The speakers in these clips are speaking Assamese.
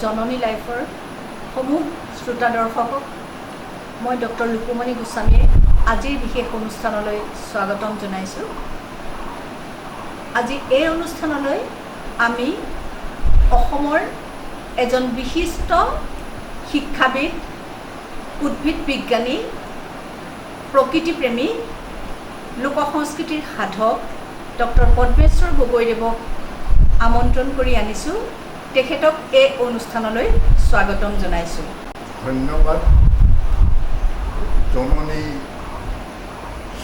জননী লাইফৰ সমূহ শ্ৰোতা দৰ্শকক মই ডক্টৰ লুকুমণি গোস্বামীয়ে আজিৰ বিশেষ অনুষ্ঠানলৈ স্বাগতম জনাইছোঁ। আজি এই অনুষ্ঠানলৈ আমি অসমৰ এজন বিশিষ্ট শিক্ষাবিদ, উদ্ভিদ বিজ্ঞানী, প্ৰকৃতিপ্ৰেমী, লোক সংস্কৃতিৰ সাধক ডক্টৰ পদ্মেশ্বৰ গগৈদেৱক আমন্ত্ৰণ কৰি আনিছোঁ। তেখেতক এই অনুষ্ঠানলৈ স্বাগতম জনাইছোঁ। ধন্যবাদ। জননী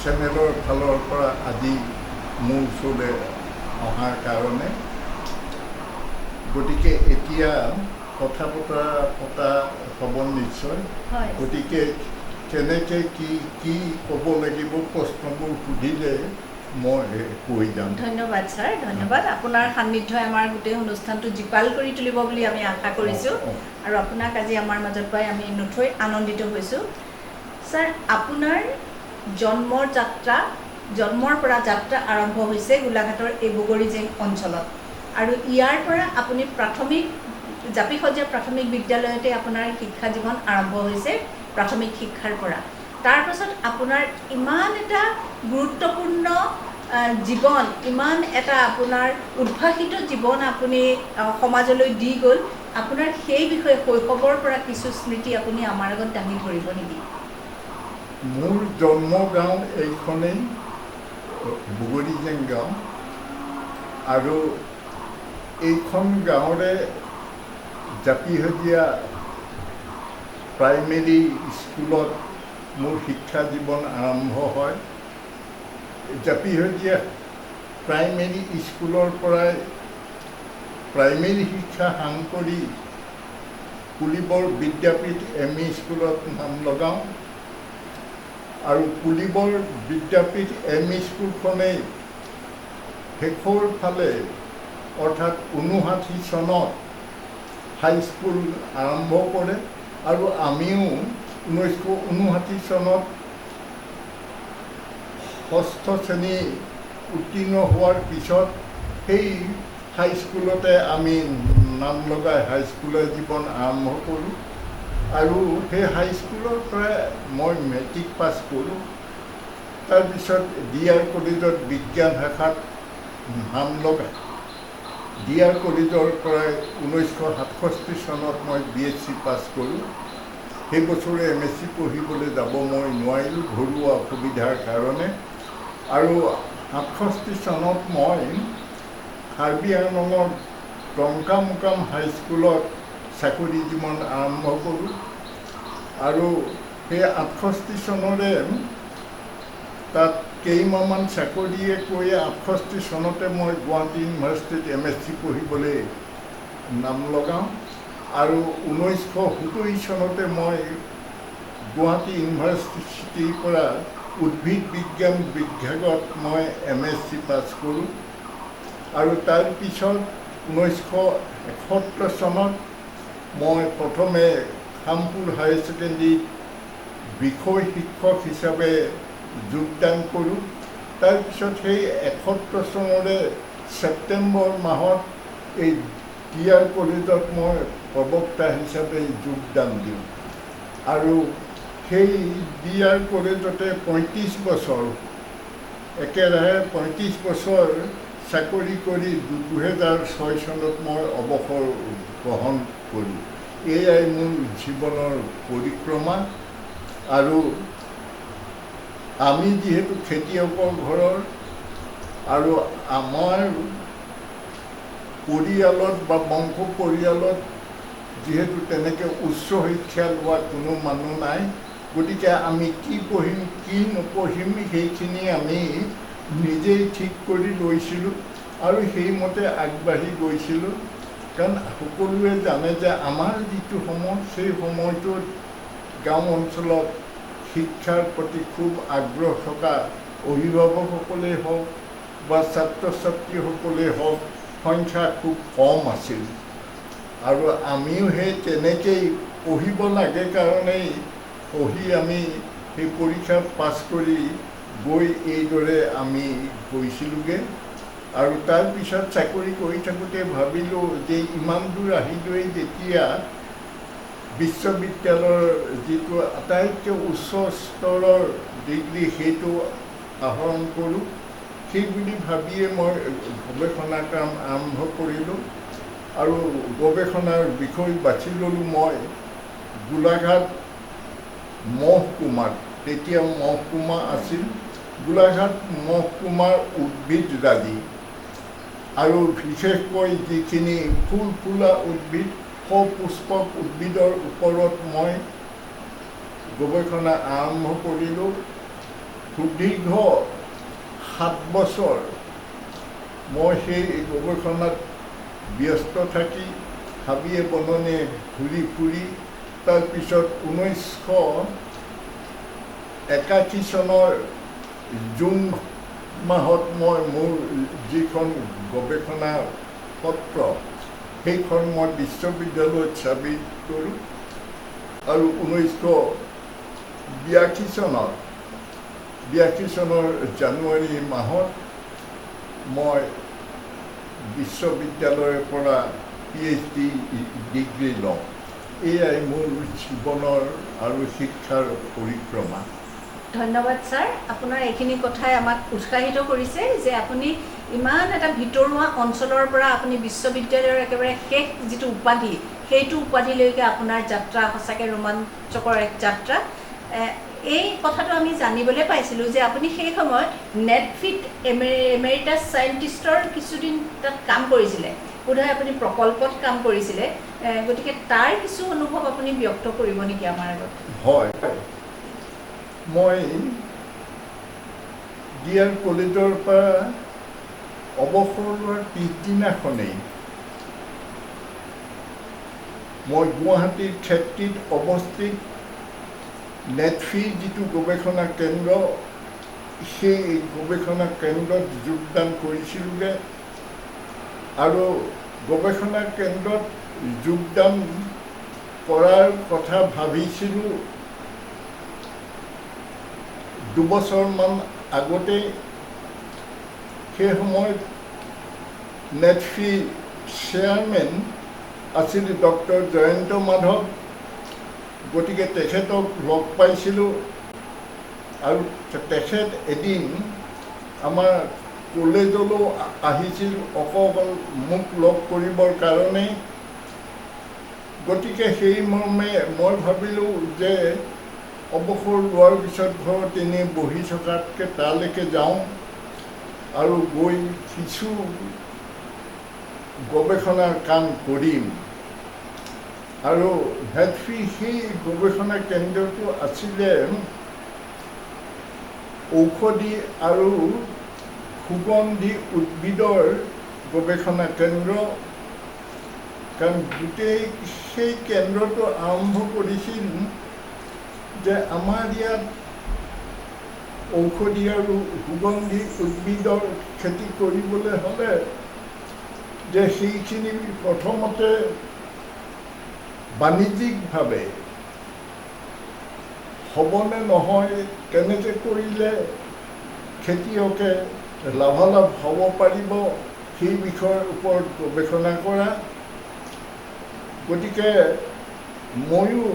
চেনেলৰ ফালৰ পৰা আজি মোৰ ওচৰলৈ অহাৰ কাৰণে, গতিকে এতিয়া কথা বতৰা পতা হ'ব নিশ্চয়। গতিকে কেনেকৈ কি ক'ব লাগিব প্ৰশ্নবোৰ সুধিলে মই কৈ যাম। ধন্যবাদ ছাৰ, ধন্যবাদ। আপোনাৰ সান্নিধ্যই আমাৰ গোটেই অনুষ্ঠানটো জীপাল কৰি তুলিব বুলি আমি আশা কৰিছোঁ আৰু আপোনাক আজি আমাৰ মাজত পাই আমি নথৈ আনন্দিত হৈছোঁ। ছাৰ, আপোনাৰ জন্মৰ পৰা যাত্ৰা আৰম্ভ হৈছে গোলাঘাটৰ এই বগৰীজেং অঞ্চলত আৰু ইয়াৰ পৰা আপুনি জাপিসজীয়া প্ৰাথমিক বিদ্যালয়তে আপোনাৰ শিক্ষা জীৱন আৰম্ভ হৈছে প্ৰাথমিক শিক্ষাৰ পৰা। তাৰ পাছত আপোনাৰ ইমান এটা গুৰুত্বপূৰ্ণ জীৱন, ইমান এটা আপোনাৰ উদ্ভাসিত জীৱন আপুনি সমাজলৈ দি গ'ল। আপোনাৰ সেই বিষয়ে শৈশৱৰ পৰা কিছু স্মৃতি আপুনি আমাৰ আগত দাঙি ধৰিব নেকি? মোৰ জন্মগাঁও এইখনেই বগৰীজেং গাঁও আৰু এইখন গাঁৱৰে জাপিসজীয়া প্ৰাইমেৰী স্কুলত মোৰ শিক্ষা জীৱন আৰম্ভ হয়। জাপিসজীয়া প্ৰাইমেৰী স্কুলৰ পৰাই প্ৰাইমেৰী শিক্ষা সাং কৰি পুলিবৰ বিদ্যাপীঠ ME স্কুলত নাম লগাওঁ আৰু পুলিবৰ বিদ্যাপীঠ ME স্কুলখনেই শেষৰ ফালে অৰ্থাৎ 59 চনত হাইস্কুল আৰম্ভ কৰে আৰু আমিও 1959 চনত ষষ্ঠ শ্ৰেণী উত্তীৰ্ণ হোৱাৰ পিছত সেই হাইস্কুলতে আমি নাম লগাই হাইস্কুলৰ জীৱন আৰম্ভ কৰোঁ আৰু সেই হাইস্কুলৰ পৰাই মই মেট্ৰিক পাছ কৰোঁ। তাৰপিছত DR কলেজত বিজ্ঞান শাখাত নাম লগাই DR কলেজৰ পৰাই 1967 চনত মই BSc পাছ কৰোঁ। সেই বছৰে MSc পঢ়িবলৈ যাব মই নোৱাৰিলোঁ ঘৰুৱা অসুবিধাৰ কাৰণে আৰু 67 চনত মই কাৰ্বি আংলঙৰ টংকামুকাম হাইস্কুলত চাকৰি জীৱন আৰম্ভ কৰোঁ আৰু সেই 68 চনৰে তাত কেইমাহমান চাকৰিয়ে কৰি 68 চনতে মই গুৱাহাটী ইউনিভাৰ্চিটিত MSc পঢ়িবলৈ নাম লগাওঁ আৰু 1970 চনতে মই গুৱাহাটী ইউনিভাৰ্চিটিৰ পৰা উদ্ভিদ বিজ্ঞান বিভাগত মই MSc পাছ কৰোঁ আৰু তাৰপিছত 1971 চনত মই প্ৰথমে খামপুৰ হায়াৰ ছেকেণ্ডেৰীত বিষয় শিক্ষক হিচাপে যোগদান কৰোঁ। তাৰপিছত সেই 71 চনৰে ছেপ্টেম্বৰ মাহত এই DR কলেজত মই প্ৰবক্তা হিচাপে যোগদান দিওঁ আৰু সেই DR কলেজতে 35 বছৰ একেৰাহে 35 বছৰ চাকৰি কৰি 2006 চনত মই অৱসৰ গ্ৰহণ কৰোঁ। এয়াই মোৰ জীৱনৰ পৰিক্ৰমা আৰু আমি যিহেতু খেতিয়কৰ ঘৰৰ আৰু আমাৰ পৰিয়ালত বা বংশ পৰিয়ালত যিহেতু তেনেকৈ উচ্চ শিক্ষা লোৱা কোনো মানুহ নাই, গতিকে আমি কি পঢ়িম কি নপঢ়িম সেইখিনি আমি নিজেই ঠিক কৰি লৈছিলোঁ আৰু সেইমতে আগবাঢ়ি গৈছিলোঁ। কাৰণ সকলোৱে জানে যে আমাৰ যিটো সময়, সেই সময়টোত গাঁও অঞ্চলত শিক্ষাৰ প্ৰতি খুব আগ্ৰহ থকা অভিভাৱকসকলেই হওক বা ছাত্ৰ ছাত্ৰীসকলেই হওক সংখ্যা খুব কম আছিল আৰু আমিও সেই তেনেকেই পঢ়িব লাগে কাৰণেই পঢ়ি আমি সেই পৰীক্ষা পাছ কৰি গৈ এইদৰে আমি গৈছিলোঁগৈ আৰু তাৰপিছত চাকৰি কৰি থাকোঁতে ভাবিলোঁ যে ইমান দূৰ আহিলোৱেই যেতিয়া বিশ্ববিদ্যালয়ৰ যিটো আটাইতকৈ উচ্চ স্তৰৰ ডিগ্ৰী সেইটো আহৰণ কৰোঁ। সেই বুলি ভাবিয়ে মই গৱেষণা কাম আৰম্ভ কৰিলোঁ আৰু গৱেষণাৰ বিষয় বাছি ল'লোঁ মই গোলাঘাট মহকুমাত, তেতিয়া মহকুমা আছিল গোলাঘাট মহকুমাৰ উদ্ভিদৰাজি আৰু বিশেষকৈ যিখিনি ফুল ফুলা উদ্ভিদ সপুষ্পক উদ্ভিদৰ ওপৰত মই গৱেষণা আৰম্ভ কৰিলোঁ। সুদীৰ্ঘ 7 বছৰ মই সেই গৱেষণাত ব্যস্ত থাকি হাবিয়ে বননে ঘূৰি ফুৰি তাৰপিছত 1981 চনৰ জুন মাহত মই মোৰ যিখন গৱেষণা পত্ৰ সেইখন মই বিশ্ববিদ্যালয়ত ছাবমিট কৰোঁ আৰু 1982 চনৰ জানুৱাৰী মাহত মই বিশ্ববিদ্যালয়ৰ পৰা PhD ডিগ্ৰী লওঁ। এয়াই মোৰ জীৱনৰ আৰু শিক্ষাৰ পৰিক্ৰমা। ধন্যবাদ ছাৰ, আপোনাৰ এইখিনি কথাই আমাক উৎসাহিত কৰিছে যে আপুনি ইমান এটা ভিতৰুৱা অঞ্চলৰ পৰা আপুনি বিশ্ববিদ্যালয়ৰ একেবাৰে শেষ যিটো উপাধি সেইটো উপাধিলৈকে আপোনাৰ যাত্ৰা সঁচাকৈ ৰোমাঞ্চকৰ এক যাত্ৰা। এই কথাটো আমি জানিবলৈ পাইছিলোঁ যে আপুনি সেই সময়ত নেটফিট এমেৰিটাছ চাইণ্টিষ্টৰ কিছুদিন তাত কাম কৰিছিলে, বোধহয় আপুনি প্ৰকল্পত কাম কৰিছিলে, গতিকে তাৰ কিছু অনুভৱ আপুনি ব্যক্ত কৰিব নেকি আমাৰ আগত? হয়, মই ডিয়াৰ কলেজৰ পৰা অৱসৰ লোৱাৰ পিছদিনাখনেই মই গুৱাহাটীৰ ক্ষেত্ৰীত অৱস্থিত নেটফি যিটো গৱেষণা কেন্দ্ৰ সেই গৱেষণা কেন্দ্ৰত যোগদান কৰিছিলোঁগৈ আৰু গৱেষণা কেন্দ্ৰত যোগদান কৰাৰ কথা ভাবিছিলোঁ 2 বছৰমান আগতেই। সেই সময়ত নেটফি চেয়াৰমেন আছিল ডক্টৰ জয়ন্ত মাধৱ, গতিকে তেখেতক লগ পাইছিলোঁ আৰু তেখেত এদিন আমাৰ কলেজলৈ আহিছিল অকল মোক লগ কৰিবৰ কাৰণে। গতিকে সেই মৰ্মে মই ভাবিলোঁ যে অৱসৰ লোৱাৰ পিছত ঘৰত এনেই বহি থকাতকৈ তালৈকে যাওঁ আৰু গৈ কিছু গৱেষণাৰ কাম কৰিম। আৰু নেটফি সেই গৱেষণা কেন্দ্ৰটো আছিলে ঔষধি আৰু সুগন্ধি উদ্ভিদৰ গৱেষণা কেন্দ্ৰ, কাৰণ গোটেই সেই কেন্দ্ৰটো আৰম্ভ কৰিছিল যে আমাৰ ইয়াত ঔষধি আৰু সুগন্ধি উদ্ভিদৰ খেতি কৰিবলৈ হ'লে যে সেইখিনি প্ৰথমতে বাণিজ্যিকভাৱে হ'বনে নহয়, কেনেকৈ কৰিলে খেতিয়কে লাভালাভ হ'ব পাৰিব সেই বিষয়ৰ ওপৰত গৱেষণা কৰা। গতিকে ময়ো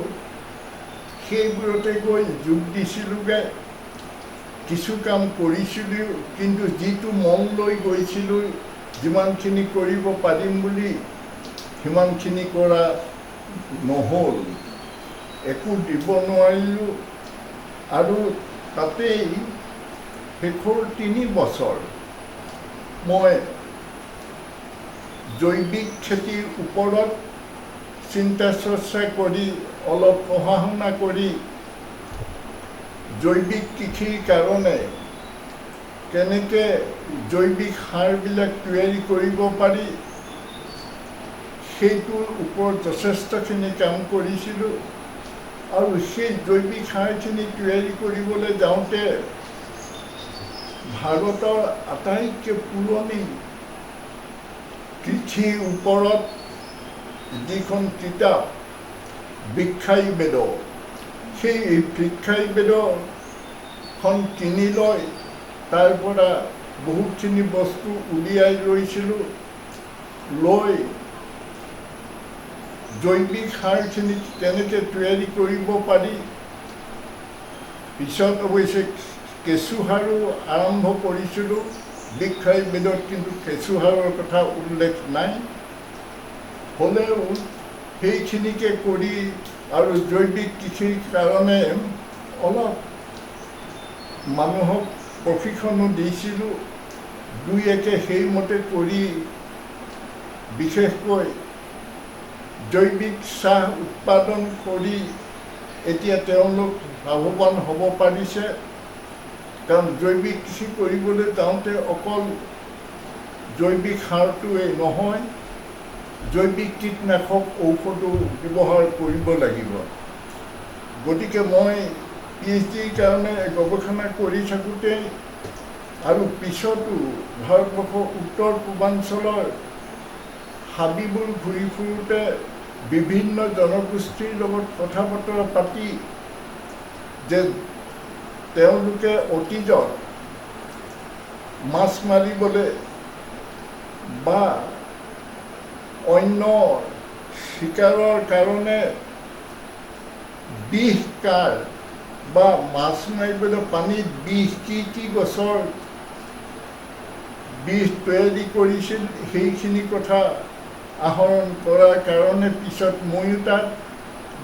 সেইবোৰতে গৈ যোগ দিছিলোঁগৈ, কিছু কাম কৰিছিলোঁ, কিন্তু যিটো মন লৈ গৈছিলোঁ যিমানখিনি কৰিব পাৰিম বুলি সিমানখিনি কৰা নহ'ল, একো দিব নোৱাৰিলোঁ। আৰু তাতেই শেষৰ 3 বছৰ মই জৈৱিক খেতিৰ ওপৰত চিন্তা চৰ্চা কৰি অলপ পঢ়া শুনা কৰি জৈৱিক কৃষিৰ কাৰণে কেনেকৈ জৈৱিক সাৰবিলাক তৈয়াৰী কৰিব পাৰি সেইটোৰ ওপৰত যথেষ্টখিনি কাম কৰিছিলোঁ। আৰু সেই জৈৱিক সাৰখিনি তৈয়াৰী কৰিবলৈ যাওঁতে ভাৰতৰ আটাইতকৈ পুৰণি কৃষিৰ ওপৰত যিখন কিতাপ বৃক্ষায়ুৰ্বেদ, সেই বৃক্ষায়ুৰ্বেদখন কিনি লৈ তাৰ পৰা বহুতখিনি বস্তু উলিয়াই লৈছিলোঁ, লৈ জৈৱিক সাৰখিনি কেনেকৈ তৈয়াৰী কৰিব পাৰি। পিছত অৱশ্যে কেঁচু সাৰো আৰম্ভ কৰিছিলোঁ। দীক্ষাই বেদত কিন্তু কেঁচু সাৰৰ কথা উল্লেখ নাই। হ'লেও সেইখিনিকে কৰি আৰু জৈৱিক কৃষিৰ কাৰণে অলপ মানুহক প্ৰশিক্ষণো দিছিলোঁ। দুই একে সেইমতে কৰি বিশেষকৈ জৈৱিক চাহ উৎপাদন কৰি এতিয়া তেওঁলোক লাভৱান হ'ব পাৰিছে। কাৰণ জৈৱিক কৃষি কৰিবলৈ যাওঁতে অকল জৈৱিক সাৰটোৱেই নহয়, জৈৱিক কীটনাশক ঔষধো ব্যৱহাৰ কৰিব লাগিব। গতিকে মই PhDৰ কাৰণে গৱেষণা কৰি থাকোঁতে আৰু পিছতো ভাৰতবৰ্ষৰ উত্তৰ পূৰ্বাঞ্চলৰ হাবিবোৰ ঘূৰি ফুৰোঁতে বিভিন্ন জনগোষ্ঠীৰ লগত কথা বতৰা পাতি যে তেওঁলোকে অতীজত মাছ মাৰিবলৈ বা অন্য চিকাৰৰ কাৰণে বিষ কাৰ বা মাছ মাৰিবলৈ পানীত বিষ কি গছৰ বিষ তৈয়াৰী কৰিছিল, সেইখিনি কথা আহৰণ কৰাৰ কাৰণে পিছত ময়ো তাত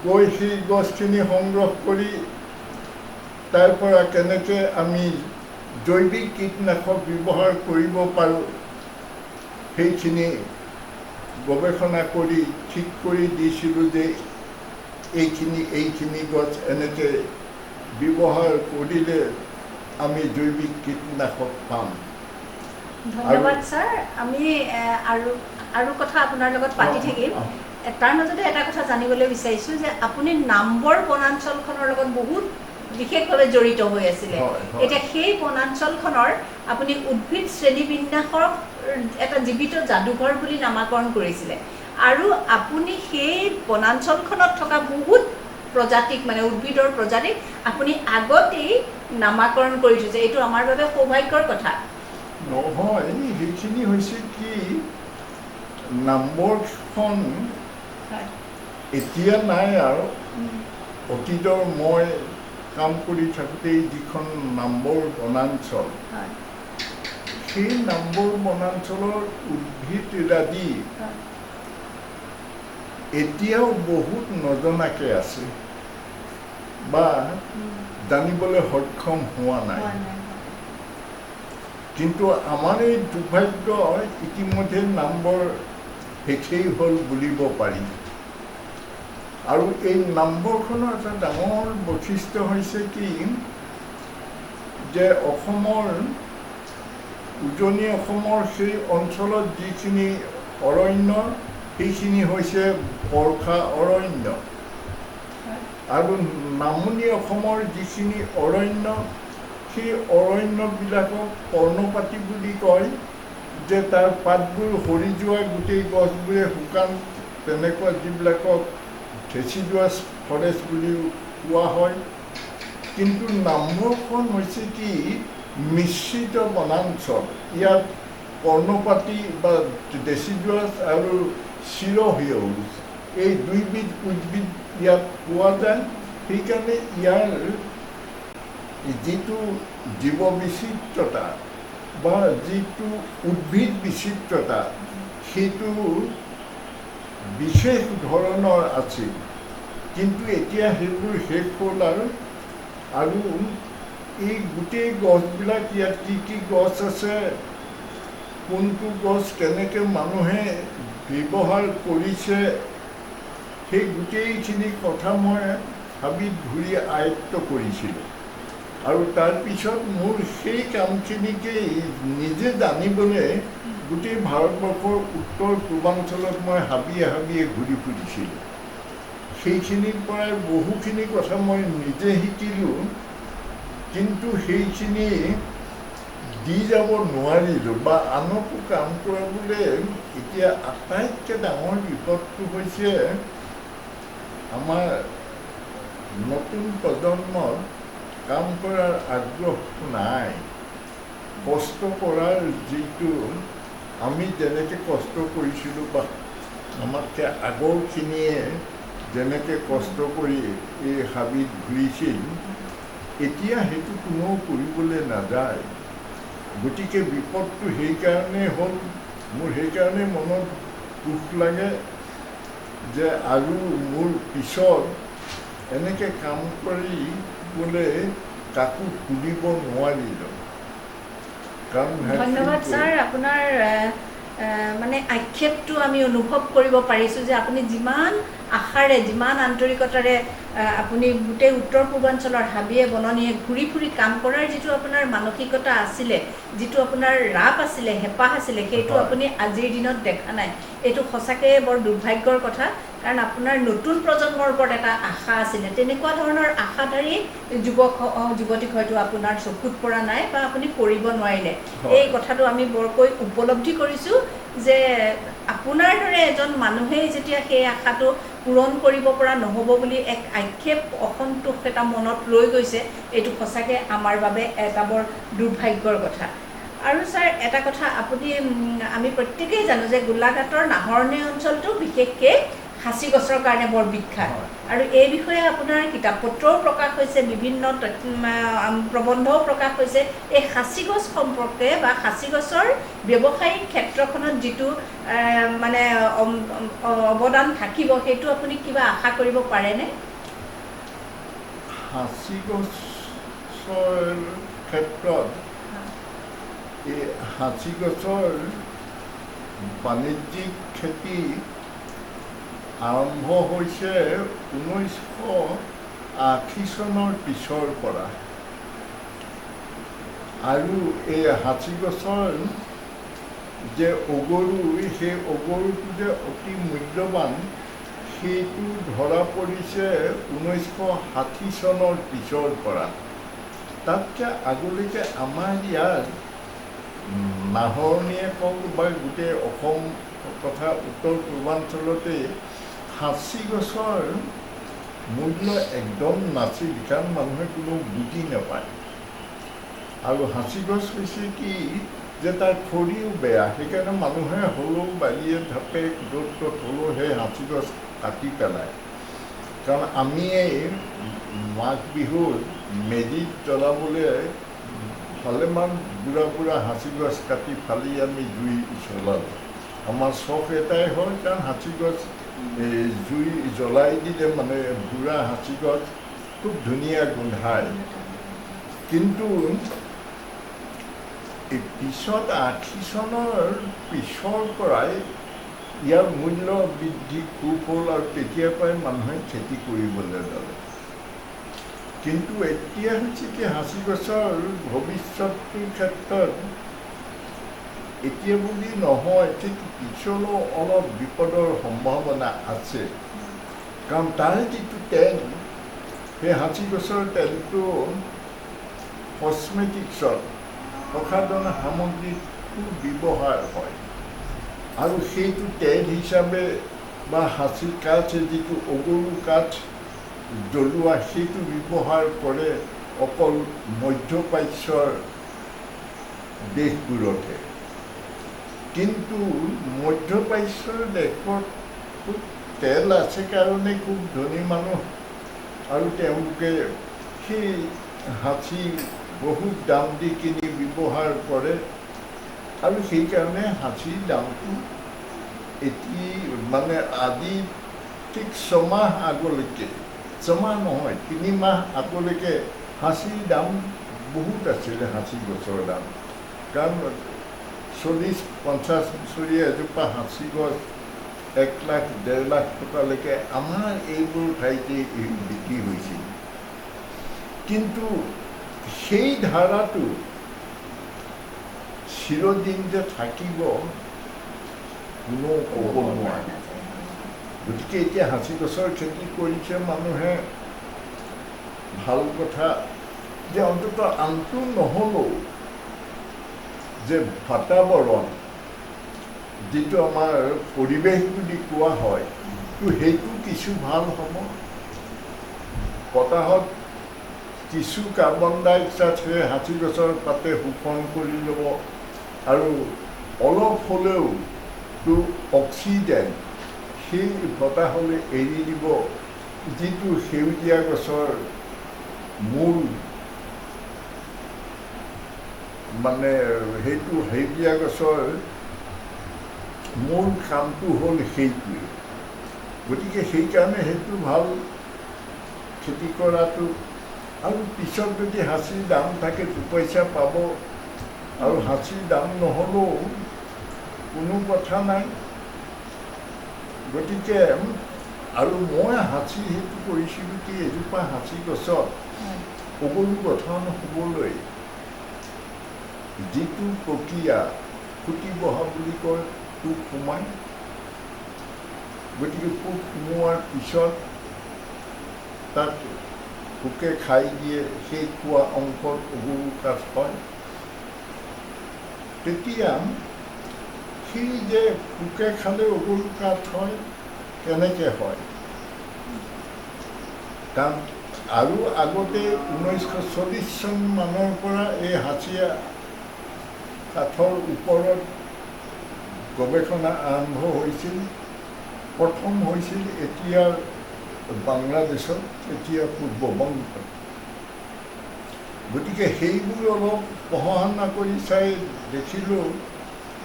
গৈ সেই গছখিনি সংগ্ৰহ কৰি তাৰ পৰা কেনেকৈ আমি জৈৱিক কীটনাশক ব্যৱহাৰ কৰিব পাৰোঁ সেইখিনি গৱেষণা কৰি ঠিক কৰি দিছিলোঁ যে এইখিনি গছ এনেকৈ ব্যৱহাৰ কৰিলে আমি জৈৱিক কীটনাশক পাম। ধন্যবাদ ছাৰ। আমি আৰু কথা আপোনাৰ লগত পাতি থাকিম। তাৰ মাজতে এটা কথা জানিবলৈ বিচাৰিছোঁ যে আপুনি নামবৰ বনাঞ্চলখনৰ লগত বহুত বিশেষভাৱে জড়িত হৈ আছিলে। এতিয়া সেই বনাঞ্চলখনৰ আপুনি উদ্ভিদ শ্ৰেণীবিন্যাসৰ এটা জীৱিত যাদুঘৰ বুলি নামাকৰণ কৰিছিলে, আৰু আপুনি সেই বনাঞ্চলখনত থকা বহুত প্ৰজাতিক মানে উদ্ভিদৰ প্ৰজাতিক আপুনি আগতেই নামাকৰণ কৰি থৈছে। এইটো আমাৰ বাবে সৌভাগ্যৰ কথা। নহয়, সেইখিনি হৈছে কি, নামবৰখন এতিয়া নাই আৰু অতীতৰ মই কাম কৰি থাকোঁতেই যিখন নামবৰ বনাঞ্চল, সেই নামবৰ বনাঞ্চলৰ উদ্ভিদৰাজি এতিয়াও বহুত নজনাকৈ আছে বা জানিবলৈ সক্ষম হোৱা নাই। কিন্তু আমাৰ এই দুৰ্ভাগ্য ইতিমধ্যে নামবৰ শেষেই হ'ল বুলিব পাৰি। আৰু এই নামবৰখনৰ এটা ডাঙৰ বৈশিষ্ট্য হৈছে কি যে অসমৰ উজনি অসমৰ সেই অঞ্চলত যিখিনি অৰণ্য সেইখিনি হৈছে বৰ্ষা অৰণ্য, আৰু নামনি অসমৰ যিখিনি অৰণ্য সেই অৰণ্যবিলাকক পৰ্ণপাতী বুলি কয়, যে তাৰ পাতবোৰ সৰি যোৱা গোটেই গছবোৰে শুকান, তেনেকুৱা যিবিলাকক ডেচিডুৱাছ ফৰেষ্ট বুলিও কোৱা হয়। কিন্তু নামবৰখন হৈছে কি মিশ্ৰিত বনাঞ্চল। ইয়াত পৰ্ণপাতী বা ডেচিডুৱাছ আৰু চিৰসেউজ এই দুইবিধ উদ্ভিদ ইয়াত পোৱা যায়। সেইকাৰণে ইয়াৰ যিটো জীৱ বিচিত্ৰতা বা যিটো উদ্ভিদ বিচিত্ৰতা সেইটো বিশেষ ধৰণৰ আছিল। কিন্তু এতিয়া সেইবোৰ শেষ হ'ল আৰু এই গোটেই গছবিলাক ইয়াত কি গছ আছে, কোনটো গছ কেনেকৈ মানুহে ব্যৱহাৰ কৰিছে, সেই গোটেইখিনি কথা মই হাবিত ঘূৰি আয়ত্ত কৰিছিলোঁ। আৰু তাৰপিছত মোৰ সেই কামখিনিকেই নিজে জানিবলৈ গোটেই ভাৰতবৰ্ষৰ উত্তৰ পূৰ্বাঞ্চলত মই হাবিয়ে ঘূৰি ফুৰিছিলোঁ। সেইখিনিৰ পৰাই বহুখিনি কথা মই নিজে শিকিলোঁ, কিন্তু সেইখিনি দি যাব নোৱাৰিলোঁ বা আনকো কাম কৰাবলৈ। এতিয়া আটাইতকৈ ডাঙৰ বিপদটো হৈছে আমাৰ নতুন প্ৰজন্মৰ কাম কৰাৰ আগ্ৰহটো নাই। কষ্ট কৰাৰ যিটো আমি যেনেকৈ কষ্ট কৰিছিলোঁ বা আমাতকৈ আগৰখিনিয়ে যেনেকৈ কষ্ট কৰি এই হাবিত ঘূৰিছিল এতিয়া সেইটো কোনেও কৰিবলৈ নাযায় গতিকে বিপদটো সেইকাৰণে হ'ল মোৰ সেইকাৰণে মনত দুখ লাগে যে আৰু মোৰ পিছত এনেকৈ কাম কৰি বোলে কাকো তুলিব নোৱাৰিলোঁ ধন্যবাদ ছাৰ আপোনাৰ মানে আক্ষেপটো আমি অনুভৱ কৰিব পাৰিছোঁ যে আপুনি যিমান আশাৰে যিমান আন্তৰিকতাৰে আপুনি গোটেই উত্তৰ পূৰ্বাঞ্চলৰ হাবিয়ে বননিয়ে ঘূৰি ফুৰি কাম কৰাৰ যিটো আপোনাৰ মানসিকতা আছিলে যিটো আপোনাৰ ৰাপ আছিলে হেঁপাহ আছিলে সেইটো আপুনি আজিৰ দিনত দেখা নাই এইটো সঁচাকৈ বৰ দুৰ্ভাগ্যৰ কথা কাৰণ আপোনাৰ নতুন প্ৰজন্মৰ ওপৰত এটা আশা আছিলে তেনেকুৱা ধৰণৰ আশাধাৰী যুৱক যুৱতীক হয়তো আপোনাৰ চকুত পৰা নাই বা আপুনি কৰিব নোৱাৰিলে এই কথাটো আমি বৰকৈ উপলব্ধি কৰিছোঁ যে আপোনাৰ দৰে এজন মানুহেই যেতিয়া সেই আশাটো পূৰণ কৰিব পৰা নহ'ব বুলি এক আক্ষেপ অসন্তোষ এটা মনত ৰৈ গৈছে এইটো সঁচাকৈ আমাৰ বাবে এটা বৰ দুৰ্ভাগ্যৰ কথা আৰু ছাৰ এটা কথা আপুনি আমি প্ৰত্যেকেই জানো যে গোলাঘাটৰ নাহৰণি অঞ্চলটো বিশেষকৈ সাঁচি গছৰ কাৰণে বৰ বিখ্যাত আৰু এই বিষয়ে আপোনাৰ কিতাপ পত্ৰও প্ৰকাশ হৈছে বিভিন্ন প্ৰবন্ধও প্ৰকাশ হৈছে এই সাঁচি গছ সম্পৰ্কে বা সাঁচি গছৰ ব্যৱসায়িক ক্ষেত্ৰখনত যিটো মানে অৱদান থাকিব সেইটো আপুনি কিবা আশা কৰিব পাৰেনে সাঁচি গছৰ ক্ষেত্ৰত এই সাঁচি গছৰ বাণিজ্যিক খেতি আৰম্ভ হৈছে 1980 চনৰ পিছৰ পৰা আৰু এই সাঁচি গছৰ যে অগৰু সেই অগৰুটো যে অতি মূল্যৱান সেইটো ধৰা পৰিছে 1960 চনৰ পিছৰ পৰা তাতকৈ আগলৈকে আমাৰ ইয়াৰ নাহৰণিয়ে কওক বা গোটেই অসম তথা উত্তৰ পূৰ্বাঞ্চলতে সাঁচি গছৰ মূল্য একদম নাছিল কাৰণ মানুহে কোনো বুজি নাপায় আৰু সাঁচি গছ হৈছে কি যে তাৰ খৰিও বেয়া সেইকাৰণে মানুহে হ'লেও বালিয়ে ঢাপে য'ত ত'ত হ'লেও সেই সাঁচি গছ কাটি পেলায় কাৰণ আমি এই মাঘ বিহুত মেজিত জ্বলাবলৈ ভালেমান বুঢ়া সাঁচি গছ কাটি ফালি আমি জুই জ্বলালোঁ আমাৰ চখ এটাই হ'ল কাৰণ সাঁচি গছ জুই জ্বলাই দিলে মানে বুঢ়া সাঁচি গছ খুব ধুনীয়া গোন্ধায় কিন্তু এই পিছত 80 চনৰ পিছৰ পৰাই ইয়াৰ মূল্য বৃদ্ধি খুব হ'ল আৰু তেতিয়াৰ পৰাই মানুহে খেতি কৰিবলৈ ল'লে কিন্তু এতিয়া হৈছে কি সাঁচি গছৰ ভৱিষ্যতটোৰ ক্ষেত্ৰত এতিয়া বুলি নহয় ঠিক পিছলৈও অলপ বিপদৰ সম্ভাৱনা আছে কাৰণ তাৰ যিটো তেল সেই সাঁচি গছৰ তেলটো কছমেটিক্সত প্ৰসাধন সামগ্ৰীত খুব ব্যৱহাৰ হয় আৰু সেইটো তেল হিচাপে বা সাঁচি কাঠ যিটো অগৰু কাঠ জ্বলোৱা সেইটো ব্যৱহাৰ কৰে অকল মধ্যপ্ৰাচ্যৰ দেশবোৰতে কিন্তু মধ্যপ্ৰাচ্যৰ দেশত খুব তেল আছে কাৰণে খুব ধনী মানুহ আৰু তেওঁলোকে সেই সাঁচি বহুত দাম দি কিনি ব্যৱহাৰ কৰে আৰু সেইকাৰণে সাঁচিৰ দামটো এটি মানে আজি ঠিক ছমাহ আগলৈকে ছমাহ নহয় 3 মাহ আগলৈকে সাঁচিৰ দাম বহুত আছিলে সাঁচি গছৰ দাম কাৰণ 40-50 বছৰীয়া এজোপা সাঁচি গছ 1 লাখ 1.5 লাখ টকালৈকে আমাৰ এইবোৰ ঠাইতে বিক্ৰী হৈছিল কিন্তু সেই ধাৰাটো চিৰদিন যে থাকিব কোনো ক'ব নোৱাৰে গতিকে এতিয়া সাঁচি গছৰ খেতি কৰিছে মানুহে ভাল কথা যে অন্তত আনটো নহ'লেও যে বাতাবৰণ যিটো আমাৰ পৰিৱেশ বুলি কোৱা হয় তো সেইটো কিছু ভাল হ'ব বতাহত কিছু কাৰ্বন ডাই অক্সাইড সেই হাঁচি গছৰ পাতে শোষণ কৰি ল'ব আৰু অলপ হ'লেও অক্সিজেন সেই বতাহলৈ এৰি দিব, যিটো সেউজীয়া গছৰ মূল মানে সেইটো সেউজীয়া গছৰ মূল কামটো হ'ল সেইটোৱে। গতিকে সেইকাৰণে সেইটো ভাল খেতি কৰাটো। আৰু পিছত যদি হাঁচিৰ দাম থাকে দুপইচা পাব, আৰু হাঁচিৰ দাম নহ'লেও কোনো কথা নাই। গতিকে আৰু মই হাঁচি সেইটো কৰিছিলোঁ কি, এজোপা হাঁচি গছত সকলো গঠন হ'বলৈ যিটো প্ৰক্ৰিয়া খুটি বহা বুলি কয়, পোক সোমায়। গতিকে পোক সোমোৱাৰ পিছত তাত পোকে খাই দিয়ে, সেই খোৱা অংশত অগৰু কাঠ হয়। তেতিয়া সেই যে পোকে খালে অগৰু কাঠ হয়, কেনেকৈ হয়? কাৰণ আৰু আগতে 1940 চন মানৰ পৰা এই হাঁচিয়া কাঠৰ ওপৰত গৱেষণা আৰম্ভ হৈছিল। প্ৰথম হৈছিল এতিয়া বাংলাদেশত, এতিয়া পূৰ্ববংগত। গতিকে সেইবোৰ অলপ পঢ়া শুনা কৰি চাই দেখিলোঁ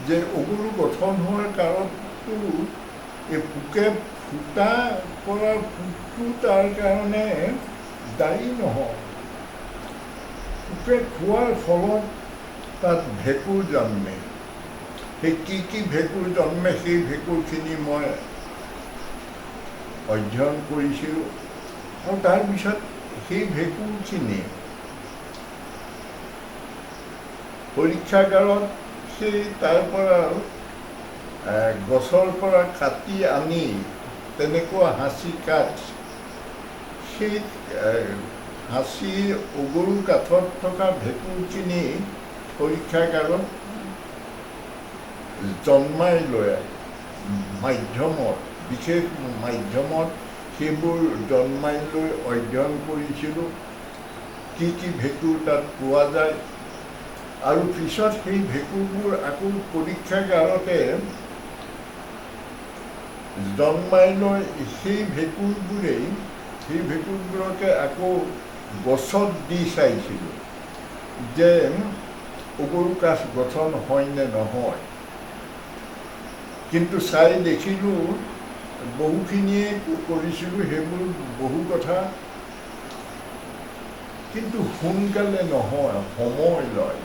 যে অগৰু গঠন হোৱাৰ কাৰণটো এই পোকে ফুটা পৰা পোকটো তাৰ কাৰণে দায়ী নহয়। পোকে খোৱাৰ ফলত তাত ভেঁকুৰ জন্মে। সেই কি ভেঁকুৰ জন্মে সেই ভেঁকুৰখিনি মই অধ্যয়ন কৰিছিলোঁ, আৰু তাৰপিছত সেই ভেঁকুৰখিনি পৰীক্ষাগাৰত সেই তাৰ পৰা গছৰ পৰা কাটি আনি তেনেকুৱা হাঁচি কাঠ, সেই হাঁচি অগৰু কাঠত থকা ভেঁকুৰখিনি পৰীক্ষাগাৰত জন্মাই লৈ মাধ্যমত, বিশেষ মাধ্যমত সেইবোৰ জন্মাই লৈ অধ্যয়ন কৰিছিলোঁ, কি ভেঁকুৰ তাত পোৱা যায়। আৰু পিছত সেই ভেঁকুৰবোৰ আকৌ পৰীক্ষাগাৰতে জন্মাই লৈ সেই ভেঁকুৰবোৰকে আকৌ গছত দি চাইছিলোঁ যে অগৰু কাঠ গঠন হয় নে নহয়। কিন্তু চাই দেখিলোঁ বহুখিনিয়ে কৰিছিলোঁ সেইবোৰ বহু কথা, কিন্তু সোনকালে নহয়, সময় লয়।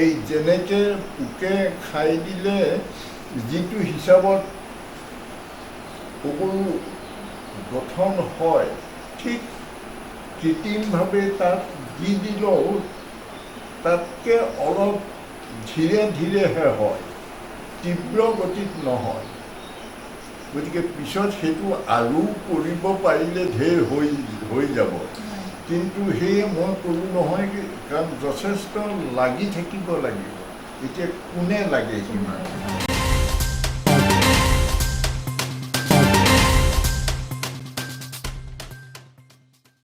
এই যেনেকৈ পোকে খাই দিলে যিটো হিচাপত অগৰু গঠন হয়, ঠিক কৃত্ৰিমভাৱে তাত দি দিলেও তাতকৈ অলপ ধীৰে ধীৰেহে হয়, তীব্ৰ গতিত নহয়। গতিকে পিছত সেইটো আৰু কৰিব পাৰিলে ঢেৰ হৈ যাব। কিন্তু সেয়ে মই ক'লোঁ নহয়, কাৰণ যথেষ্ট লাগি থাকিব লাগিব। এতিয়া কোনে লাগে সিমান?